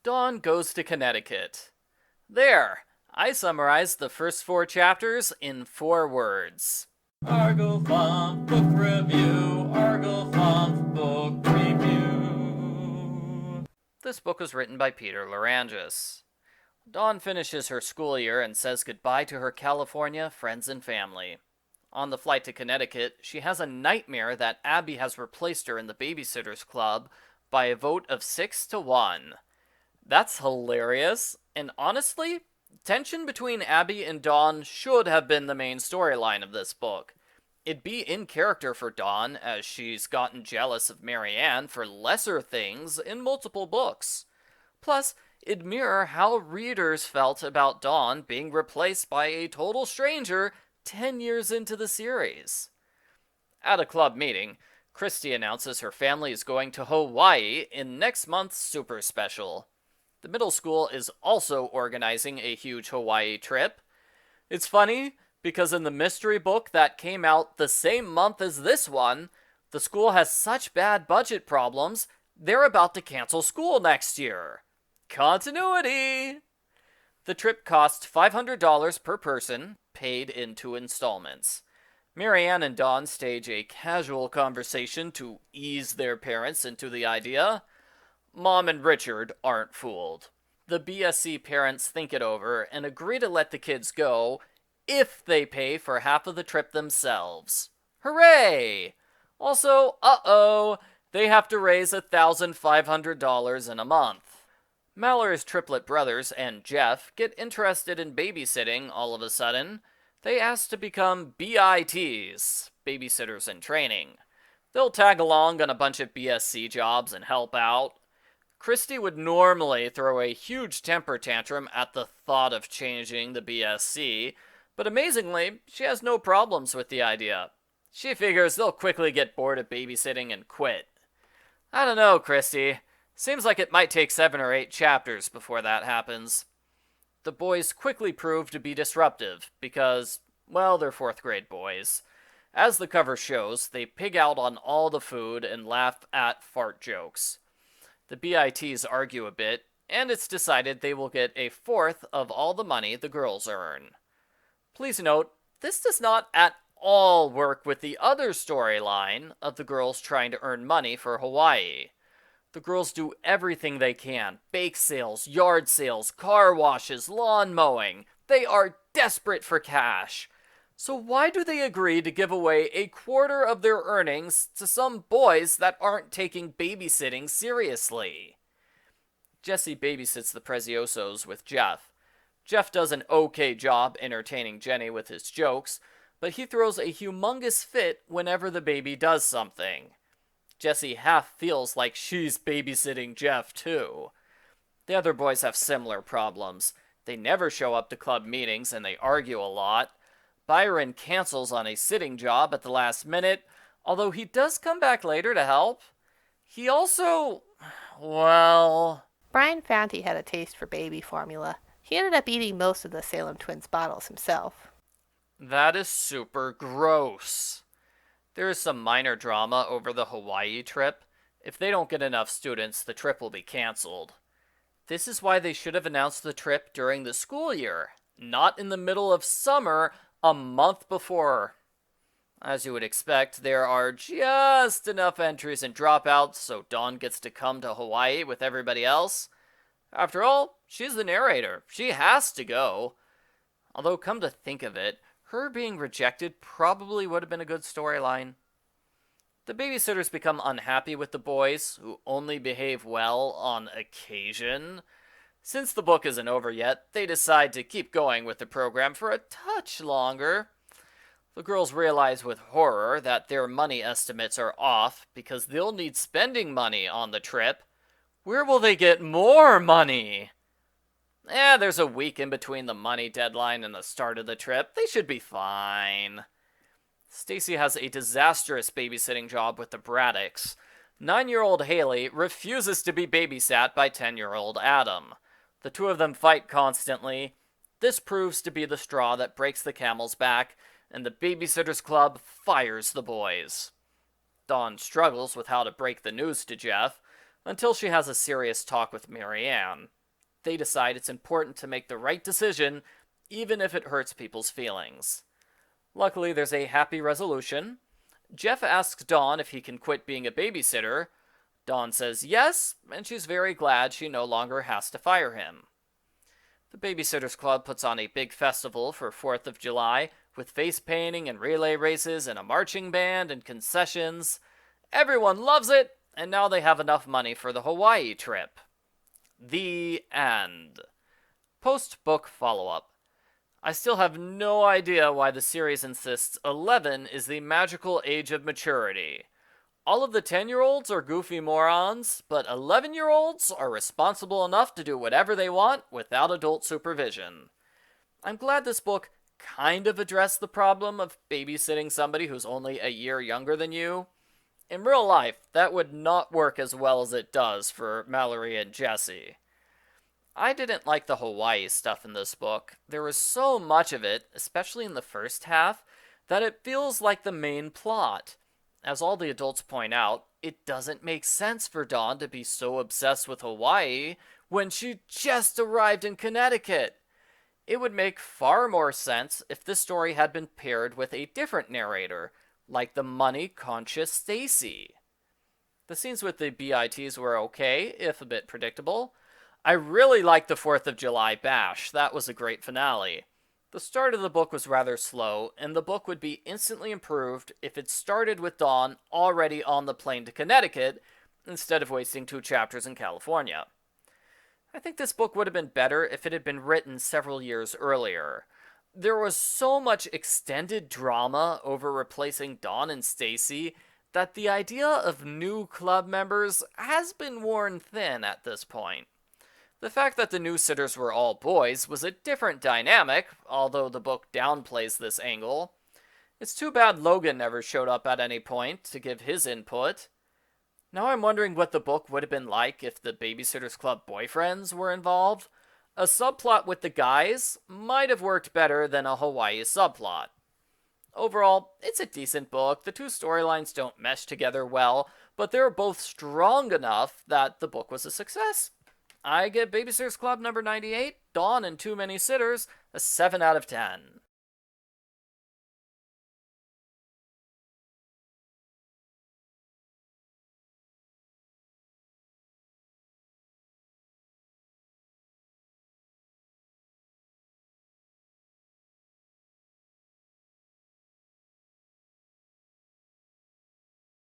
Dawn Goes to Connecticut. There! I summarized the first 4 chapters in 4 words. Argofunk Book Review, Argofunk Book Review. This book was written by Peter Larangis. Dawn finishes her school year and says goodbye to her California friends and family. On the flight to Connecticut, she has a nightmare that Abby has replaced her in the Babysitters Club by a vote of 6-1. That's hilarious, and honestly, tension between Abby and Dawn should have been the main storyline of this book. It'd be in character for Dawn, as she's gotten jealous of Marianne for lesser things in multiple books. Plus, it'd mirror how readers felt about Dawn being replaced by a total stranger 10 years into the series. At a club meeting, Christy announces her family is going to Hawaii in next month's Super Special. The middle school is also organizing a huge Hawaii trip. It's funny because in the mystery book that came out the same month as this one, the school has such bad budget problems, they're about to cancel school next year. Continuity! The trip costs $500 per person, paid in 2 installments. Marianne and Dawn stage a casual conversation to ease their parents into the idea. Mom and Richard aren't fooled. The BSC parents think it over and agree to let the kids go if they pay for half of the trip themselves. Hooray! Also, they have to raise $1,500 in a month. Mallory's triplet brothers and Jeff get interested in babysitting all of a sudden. They ask to become BITs, babysitters in training. They'll tag along on a bunch of BSC jobs and help out. Christy would normally throw a huge temper tantrum at the thought of changing the BSC, but amazingly, she has no problems with the idea. She figures they'll quickly get bored of babysitting and quit. I don't know, Christy. Seems like it might take 7 or 8 chapters before that happens. The boys quickly prove to be disruptive because, well, they're 4th grade boys. As the cover shows, they pig out on all the food and laugh at fart jokes. The BITs argue a bit, and it's decided they will get a 1/4 of all the money the girls earn. Please note, this does not at all work with the other storyline of the girls trying to earn money for Hawaii. The girls do everything they can. Bake sales, yard sales, car washes, lawn mowing. They are desperate for cash. So why do they agree to give away a 1/4 of their earnings to some boys that aren't taking babysitting seriously? Jesse babysits the Preziosos with Jeff. Jeff does an okay job entertaining Jenny with his jokes, but he throws a humongous fit whenever the baby does something. Jessie half feels like she's babysitting Jeff too. The other boys have similar problems. They never show up to club meetings and they argue a lot. Byron cancels on a sitting job at the last minute, although he does come back later to help. He also, well... Brian found he had a taste for baby formula. He ended up eating most of the Salem Twins bottles himself. That is super gross. There is some minor drama over the Hawaii trip. If they don't get enough students, the trip will be canceled. This is why they should have announced the trip during the school year, not in the middle of summer, a month before. As you would expect, there are just enough entries and dropouts so Dawn gets to come to Hawaii with everybody else. After all, she's the narrator. She has to go. Although, come to think of it, her being rejected probably would have been a good storyline. The babysitters become unhappy with the boys, who only behave well on occasion. Since the book isn't over yet, they decide to keep going with the program for a touch longer. The girls realize with horror that their money estimates are off because they'll need spending money on the trip. Where will they get more money? There's a week in between the money deadline and the start of the trip. They should be fine. Stacy has a disastrous babysitting job with the Braddocks. 9-year-old Haley refuses to be babysat by 10-year-old Adam. The two of them fight constantly. This proves to be the straw that breaks the camel's back, and the Babysitters Club fires the boys. Dawn struggles with how to break the news to Jeff. until she has a serious talk with Marianne. They decide it's important to make the right decision, even if it hurts people's feelings. Luckily, there's a happy resolution. Jeff asks Dawn if he can quit being a babysitter. Dawn says yes, and she's very glad she no longer has to fire him. The Babysitters Club puts on a big festival for 4th of July with face painting and relay races and a marching band and concessions. Everyone loves it, and now they have enough money for the Hawaii trip. The end. Post-book follow-up. I still have no idea why the series insists 11 is the magical age of maturity. All of the 10-year-olds are goofy morons, but 11-year-olds are responsible enough to do whatever they want without adult supervision. I'm glad this book kind of addressed the problem of babysitting somebody who's only a year younger than you. In real life, that would not work as well as it does for Mallory and Jesse. I didn't like the Hawaii stuff in this book. There was so much of it, especially in the first half, that it feels like the main plot. As all the adults point out, it doesn't make sense for Dawn to be so obsessed with Hawaii when she just arrived in Connecticut. It would make far more sense if this story had been paired with a different narrator, like the money-conscious Stacy. The scenes with the BITs were okay, if a bit predictable. I really liked the 4th of July bash. That was a great finale. The start of the book was rather slow, and the book would be instantly improved if it started with Dawn already on the plane to Connecticut, instead of wasting 2 chapters in California. I think this book would have been better if it had been written several years earlier. There was so much extended drama over replacing Dawn and Stacy that the idea of new club members has been worn thin at this point. The fact that the new sitters were all boys was a different dynamic, although the book downplays this angle. It's too bad Logan never showed up at any point to give his input. Now I'm wondering what the book would have been like if the Babysitters Club boyfriends were involved. A subplot with the guys might have worked better than a Hawaii subplot. Overall, it's a decent book. The 2 storylines don't mesh together well, but they're both strong enough that the book was a success. I give Babysitters Club number 98, Dawn and Too Many Sitters, a 7 out of 10.